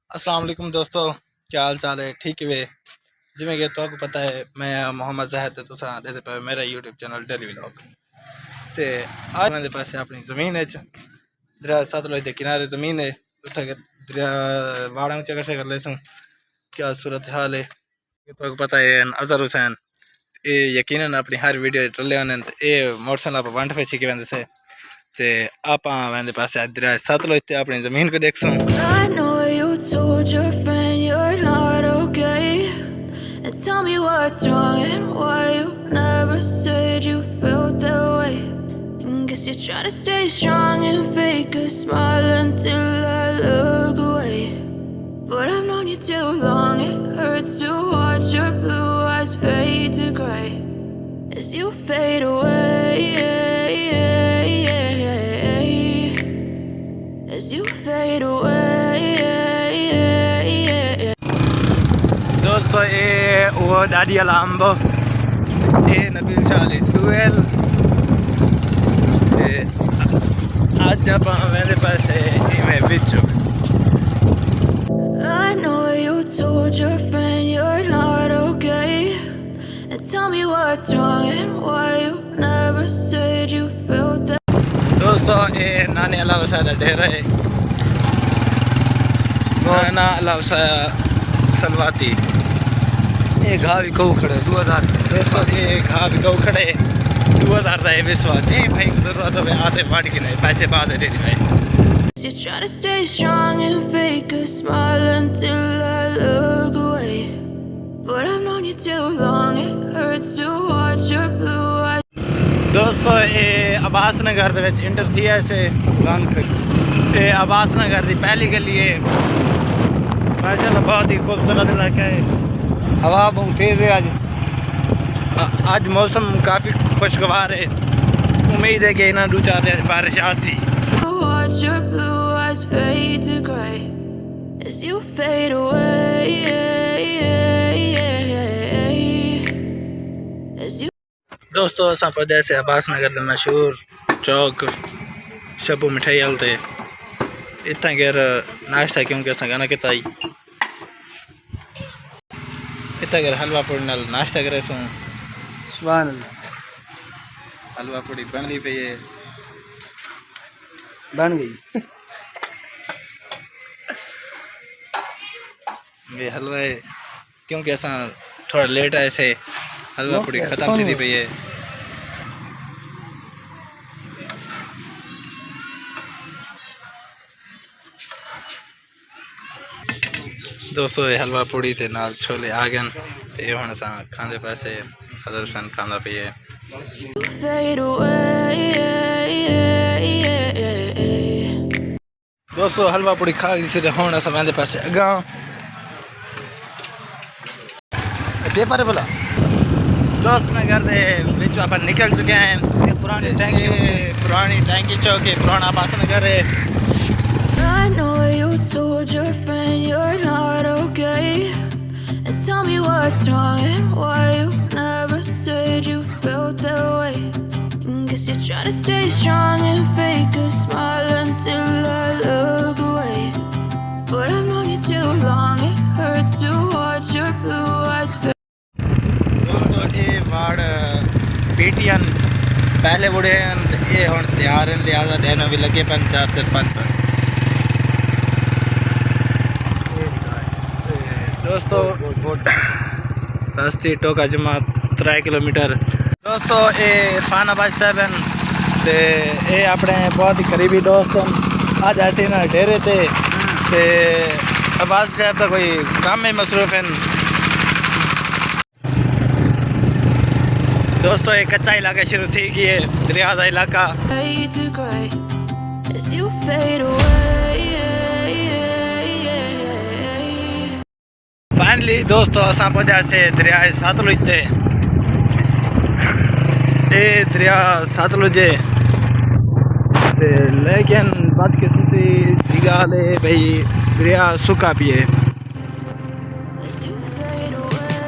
अस्सलाम वालेकुम दोस्तों, क्या हाल चाल है? ठीक है जिमें कि तो पता है मैं मोहम्मद जाहिद है तुसा दे पे मेरा यूट्यूब चैनल डेली व्लॉग ते आज मेरे पास अपनी ज़मीन है दरिया सतलुज के किनारे ज़मीन है उठा के दरिया वाड़ा चक्कर से कर ले क्या सूरत हाल है तो पता है अजहर हुसैन ये यकीनन अपनी हर वीडियो टले होने ये मोटरसाइकिल पर वंट पे सीखे वंदे से ते आप वंदे पास दरिया सतलुज ते अपनी ज़मीन को देख Told your friend you're not okay, and tell me what's wrong and why you never said you felt that way. And guess you're trying to stay strong and fake a smile until I look away. But I've known you too long, it hurts to watch your blue eyes fade to gray as you fade away, as you fade away. दोस्तों ये वो दारिया लाम्बो ये नबील शाली dual आज जब मेरे पास है मैं बिच्छू I know you told your friend you're not okay, and tell me what's wrong and why you never said you felt that. दोस्तों ये नानी अल्लाह वसादा ढेर है नाना अल्लाह वसा सलवाती ये घा भी कहू खड़े 2000 दोस्तों ये घा भी कहू खड़े 2000 का विश्वास जी भाई जरूरत है आते पार्ट की नहीं पैसे बाद दे दी भाई You're trying to stay strong and fake a smile until I look away. But I've known you too long, it hurts to watch your blue eyes. दोस्तों ये अब्बास नगर दे विच इंटर थी ऐसे ये अब्बास नगर की पहली गली है माशाल्लाह बहुत ही खूबसूरत इलाका है हवा बहुत तेज है आज मौसम काफ़ी खुशगवार है उम्मीद है कि ना दो चार दिन बारिश आसी Watch your blue eyes fade to gray as you fade away, as you. दोस्तों असां पहुंचे से अब्बास नगर के मशहूर चौक शबू मिठाई हल ते इतना घेर नाश्ता क्योंकि असां गाना किता आई इतना घेर हलवा पूड़ी नाल नाश्ता करे सूं सुभान अल्लाह हलवा पूड़ी बन ली पई है बन गई ये हलवा है क्योंकि असां थोड़ा लेट आए से हलवा पूड़ी ख़त्म थी पई है दोस्तों ये हलवा पूड़ी थे नाल छोले आ गए ते हुण असां खांदे पासे अदर सन खांदा पई है Fade away. दोस्तों हलवा पूड़ी खा गई से हुण असां वेंदे पासे अगां पेपर बोला दोस्त नगर दे विच अपन निकल चुके हैं पुरानी टैंकी चौक है पुराना अब्बास नगर है I know you told your friend you're not okay, and tell me what's wrong and why you never said you felt that way. And guess you're trying to stay strong and fake a smile until I look away. But I've known you too long, it hurts to watch your blue eyes fade. दोस्तों ये ward PTN पहले बुढ़े ये हुण तैयार हैं लिहाजा Dan भी लगे पन 4 से 5 पर दोस्तों रास्ते टोका जमा 3 किलोमीटर दोस्तों ये इरफान अब्बास साहब हैं ते ये अपने बहुत ही करीबी दोस्त हैं आज ऐसे ना डेरे थे ते अब्बास साहब का कोई काम में मसरूफ़ हैं दोस्तों एक कच्चा इलाका शुरू थी कि ये दरिया का इलाका Fade to gray as you fade away. Finally दोस्तों असां पहुंचा से दरिया सतलुज ते ये दरिया सतलुज है ते लेकिन बदकिस्मती दी गाल है भाई दरिया सुक्का पिए As you fade away,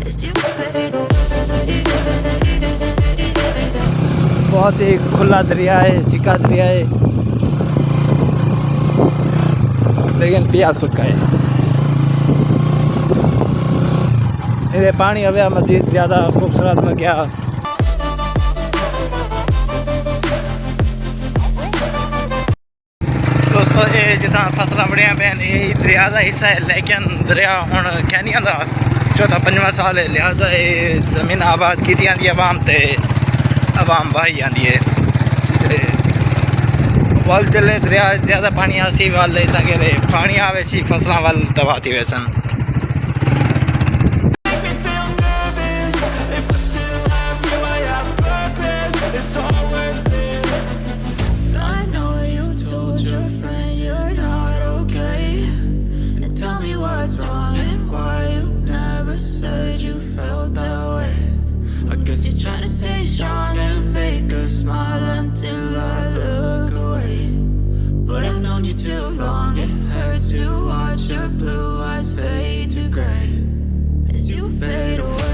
as you fade away. बहुत ही खुला दरिया है चिका दरिया है लेकिन पिया सुक्का है। ये पानी हवे मजीद ज़्यादा खूबसूरत लग गया। दोस्तों ये जितना फसलें बड़िया पैन ये दरिया का हिस्सा है, लेकिन दरिया हूँ कह नहीं आता चौथा पंजवा साल है, लिहाजा ये जमीन आबाद की जाती है आवाम ते आवाम बहाई जाती है। वल चले दरिया ज़्यादा पानी आसी वाल ताकि पानी आवे सी फसलों वाल दबाती हुए सन। I know you told your friend you're not okay, and tell me what's wrong and why you never said you felt that way. I guess you're trying to stay strong and fake a smile until I look away, but I've known you too long. It hurts to watch your blue eyes fade to gray as you fade away.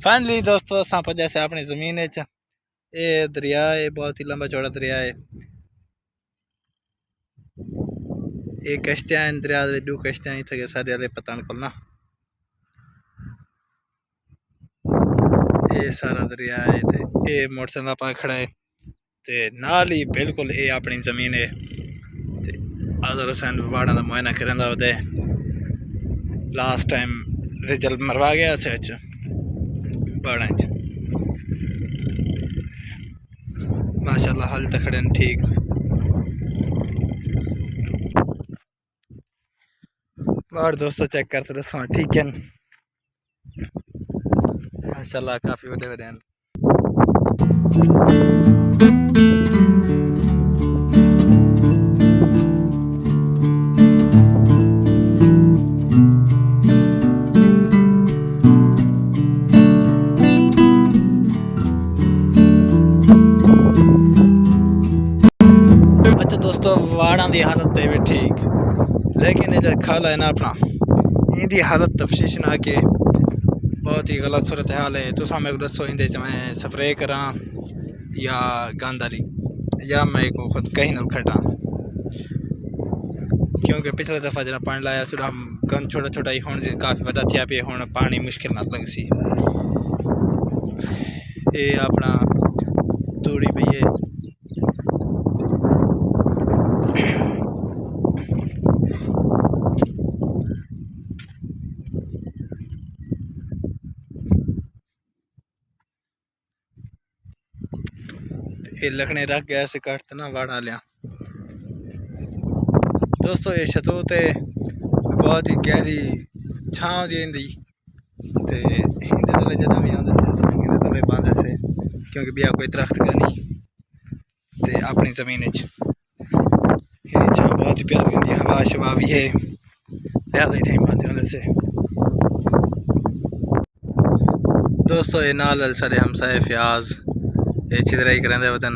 Finally दोस्तों असां पहुंचे अपनी ज़मीन ये दरिया है, बहुत ही लंबा चौड़ा दरिया है। ये कश्तियाँ दरिया दो कश्तियाँ इतने के सारे वाले पता नहीं ना। ये सारा दरिया है ते ये मोटरसाइकिल पा खड़ा है ते नाल ही बिल्कुल ये अपनी ज़मीन है ते आदर हुसैन बाड़ा का मुआयना करंदा होते लास्ट टाइम रिजल्ट मरवा गया से बाड़ा माशाल्लाह हाल तक खड़े ठीक। और दोस्तों चेक करते रहो ठीक है माशाल्लाह काफ़ी बड़े बड़े हैं। अच्छा दोस्तों वाड़ा की हालत तो भी ठीक, लेकिन ये खाला है ना अपना इनकी हालत तफ्शीश ना के बहुत ही गलत सूरत हाल है। तो मेरे को दसो इंदे मैं स्प्रे करा या गंद आली या मैं को खुद कहीं ना खटा, क्योंकि पिछले दफ़ा जरा पानी लाया सुधा गंद छोटा छोटा ही होने काफ़ी बड़ा थिया पे हूँ पानी मुश्किल ना लग सी। ये अपना तूड़ी पई है ये लकड़े रख गया से काटते ना वाड़ा लिया। दोस्तों ये शतूत है बहुत ही गहरी छाँव दी ते हिंदे तले जना भी आते से हिंदे तले बांधे से, क्योंकि बिया कोई दरख्त का नहीं ते अपनी ज़मीन छाँव बहुत ही प्यारी होती, हवा शवा भी है लिहाजा इतने बांधे होने से। दोस्तों ये नाल सारे हमसाए फ्याज ये चिदराई करेंगे वतन।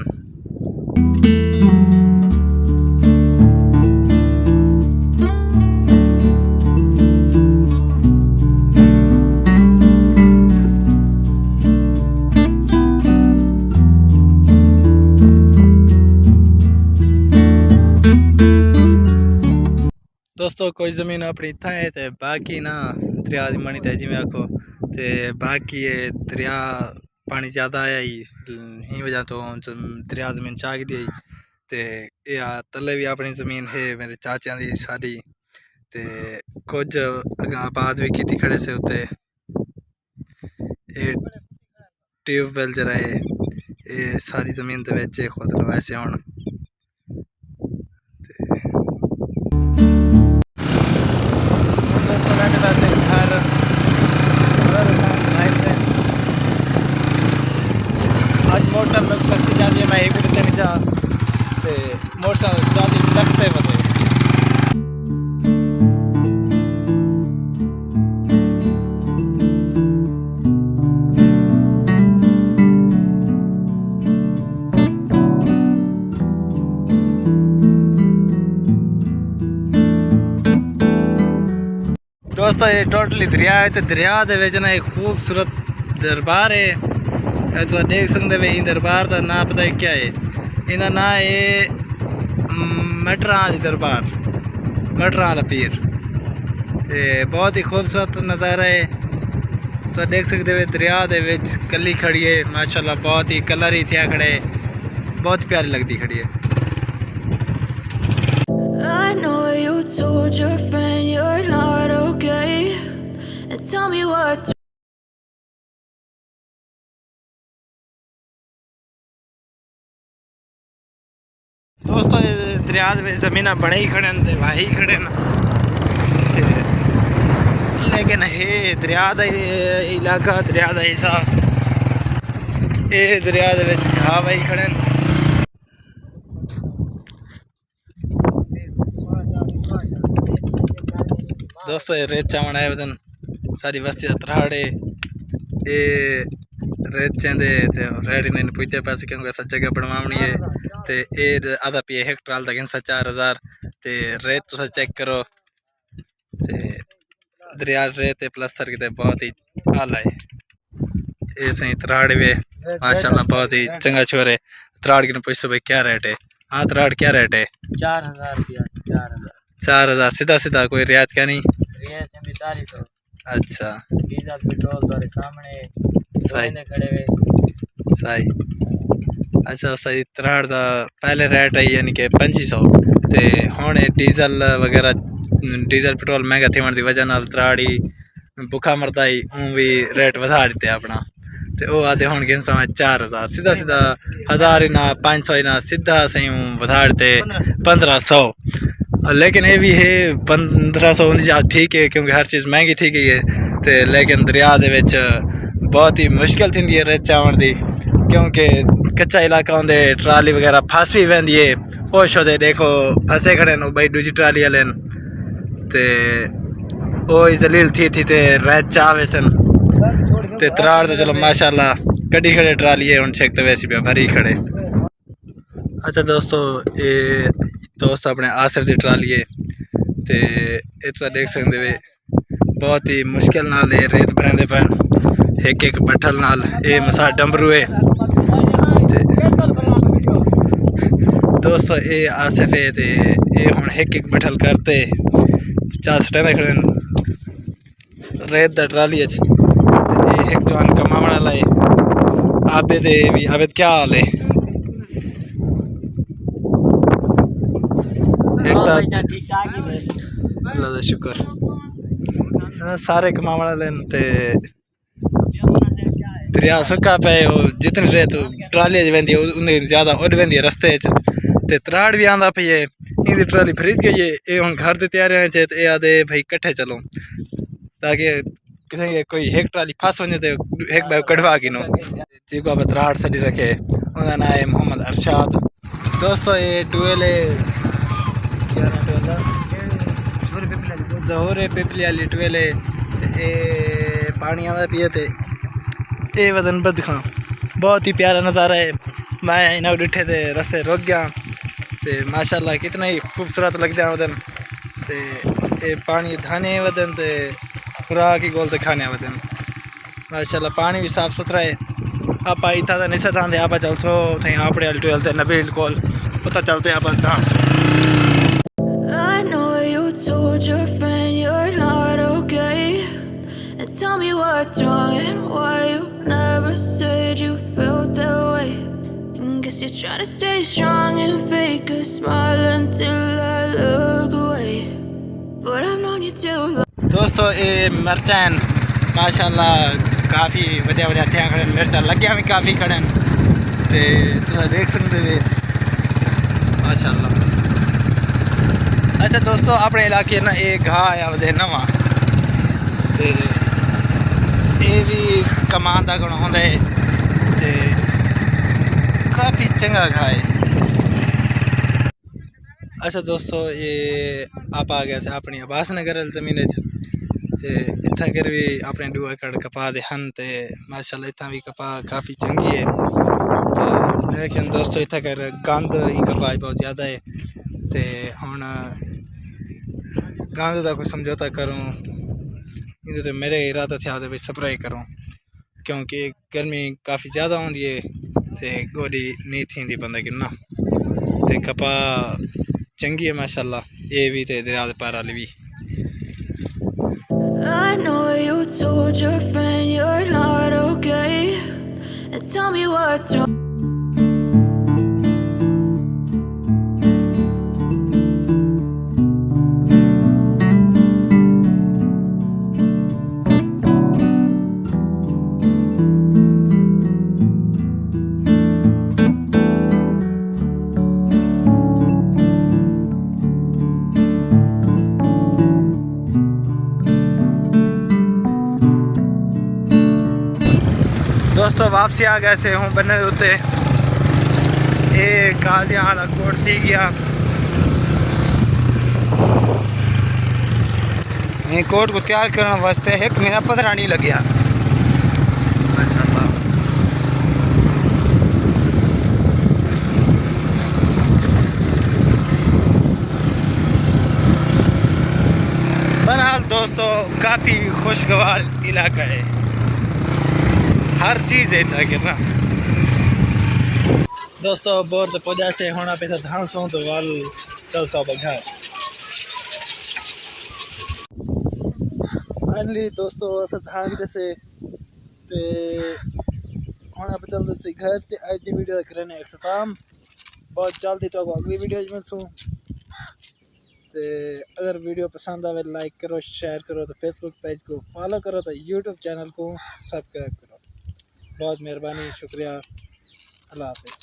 दोस्तों कोई ज़मीन अपनी इतना है तो बाकी ना दरिया की मनी ते जिमें आखो तो बाकी ये दरिया पानी ज़्यादा आया ही वजह तो दरिया ज़मीन चाक दी ते या तले भी अपनी ज़मीन है मेरे चाचा दी सारी ते कुछ अगर आबाद भी की खड़े से उत्ते ट्यूबवेल जरा है ये सारी ज़मीन तो खुद लवाए से हूँ मोटरसाइकिल में सख्ती जाती है, मैं एक भी नहीं जा ते मोटरसाइकिल जाती लगते बते। दोस्तों ये टोटली दरिया है, तो दरिया दे विच ना एक खूबसूरत दरबार है। तुम देख सकते हो, दरबार का ना पता है क्या है, इनका ना है मटरा वाली दरबार, मटरा वाला पीर। ते बहुत ही खूबसूरत नज़ारा है। तो देख सकते हो दरिया दे विच कली खड़ी है, माशाल्लाह बहुत ही कलर ही थिया खड़े, बहुत प्यारी लगती खड़ी है। I know you told your friend you're not okay, and tell me what's दोस्तों ये दरिया में ज़मीन बड़े ही खड़े हैं, वाही खड़े न, लेकिन ये दरिया का इलाका, दरिया का हिस्सा, ये दरिया घा वाही खड़े हैं। दोस्तों ये रेत चावण है वदन सारी बस्ती त्राड़े, ये रेत चेंदे रेड इन पूछते पैसे क्योंकि ऐसा जगह बनवानी है। तो ये आधा पी हेक्टर हाल तक 4000 ते रेत तुसा चेक करो, ते दरिया रेत प्लस्तर की बहुत ही आला है। ये सही त्राड़ वे माशाल्लाह बहुत ही चंगा छोर है। त्राड़ की पूछ भाई क्या रेट है? हाँ त्राड़ क्या रेट है? 4000 रुपया। 4000 सीधा सीधा, कोई रियाज क्या नहीं? रियाज 4500। अच्छा डीजल पेट्रोल तुम्हारे सामने सही खड़े हुए सही। अच्छा सही त्राड़ का पहले रेट है यानी कि 2500, तो हुण डीजल वगैरह डीजल पेट्रोल महंगा थी की वजह नाल त्राड़ ही भुखा मरता ही ऊँ भी रेट वधा दिते अपना। तो वो आते हुण गिन समय 4000 सीधा सीधा 1000 ही ना 500 ही ना सीधा सही वधा दिते 1500। लेकिन ये भी है 1500 जा ठीक है क्योंकि हर चीज़ महंगी थी गई है। तो लेकिन दरिया दे विच बहुत ही मुश्किल थी है रेत चावण की, क्योंकि कच्चा इलाका होंगे, ट्राली वगैरह फस भी वेंदी है। होश होते देखो फसे खड़े न भाई दूजी ट्राली वाले, तो वो जलील थी ते रेत चावे सन, ते त्राड़ तो चलो माशाल्लाह कड़ी खड़े ट्राली है, छेक तो वैसे भी भरी खड़े। अच्छा दोस्तों ये दोस्त अपने आसर की ट्राली है, तो ये तो देख सकते वे बहुत ही मुश्किल नाल ये रेत भरते पैन एक एक बट्ठल नाल। ये मसा डंबरू है दोस्तों, ये आसिफ है, तो ये हुण एक एक बट्ठल करते 4 सटेंदे खड़े रेत द ट्राली एक जवान कमावण वाला है। आबिद है भी, आबिद क्या हाल है? अल्लाह का शुक्र, सारे कमावण वाले ते दरिया सुक्का पे जितनी रेत ट्राली वेंदी है उन्नी ज़्यादा उड वेंदी है रस्ते ते त्राड़ भी आंदा पई है। इनकी ट्राली खरीद गई है, ये हुण घर की तैयारियां च, ये आदे भाई कट्ठे चलो ताकि किसी कोई एक ट्राली फस वजे तो एक बार कढ़वा की नो जो आप त्राड़ सड़ी रखे, उनका नाम है मोहम्मद अरशाद। दोस्तों ये टूएल जहूर पिपली वाली टूएल है, ये पानी आता पिए थे ये वदन बद खां बहुत ही प्यारा नज़ारा है। मैं इन्हें डिठे थे रस्ते रुक गया, तो माशाल्लाह कितना ही खूबसूरत लगता है वदन। तो ये पानी धाने वदन, तो खुराक ही गोल तो खाने वदन, माशाल्लाह पानी भी साफ सुथरा है। आप इतना तो नहीं सताते, आप चल सो थे आपड़े वाली टूएल नबील कोल पता चलते आप dance. I know you told your friend you're not okay, and tell me what's wrong and why you never said you felt that way. And guess you're trying to stay strong and fake a smile until I look away, but I've known you too long. दोस्तों ये मिर्चन माशाल्लाह काफ़ी वधिया वधिया थिया खड़े, मिर्चा लग्या भी काफ़ी खड़े, तो तुम देख सकते वे माशाल्लाह। अच्छा दोस्तों अपने इलाके ना एक घा आया वे नवा, तो ये भी कमान का गुण होंगे, तो चंगा खाए। अच्छा दोस्तों, ये आप आ गया से अपनी आवास नगर जमीन ते इतना कर भी अपने 2 एकड़ कपा दे हन ते माशाल्लाह इतना भी कपा काफ़ी चंगी है। ते लेकिन दोस्तों इतना कर गंद ही कपा बहुत ज़्यादा है ते हुण गंद का कोई समझौता करूँ इधर तो मेरे इरादा थे भाई स्प्रे करूँ, क्योंकि गर्मी काफ़ी ज़्यादा होंदी है ते गोडी नहीं थी बंदा गिरना ते कपा चंगी है माशाल्लाह। ये भी ते दरिया दे पार वाली भी। I know you told your friend you're not okay, and tell me what's wrong. दोस्तों वापसी आ गए से हूँ बने उत्ते ये गाजिया वाला कोट सी गया। ये कोट को तैयार करने वास्ते 1 महीना 15 नहीं लग गया। माशाल्लाह। बहरहाल दोस्तों काफ़ी खुशगवार इलाका है, हर चीज़ है इतना गिरना। दोस्तों बोर तो पौधा से होना पैसा धान सो तो वाल चल सौ घर। फाइनली दोस्तों अस धान जैसे ते होना पे चलते से घर ते आज की वीडियो करने अख्ताम। बहुत जल्दी तो अगली वीडियो में मिलूँ ते अगर वीडियो पसंद आवे लाइक करो, शेयर करो, तो फेसबुक पेज को फॉलो करो, तो यूट्यूब चैनल को सब्सक्राइब करो। बहुत मेहरबानी, शुक्रिया, अल्लाह हाफिज़।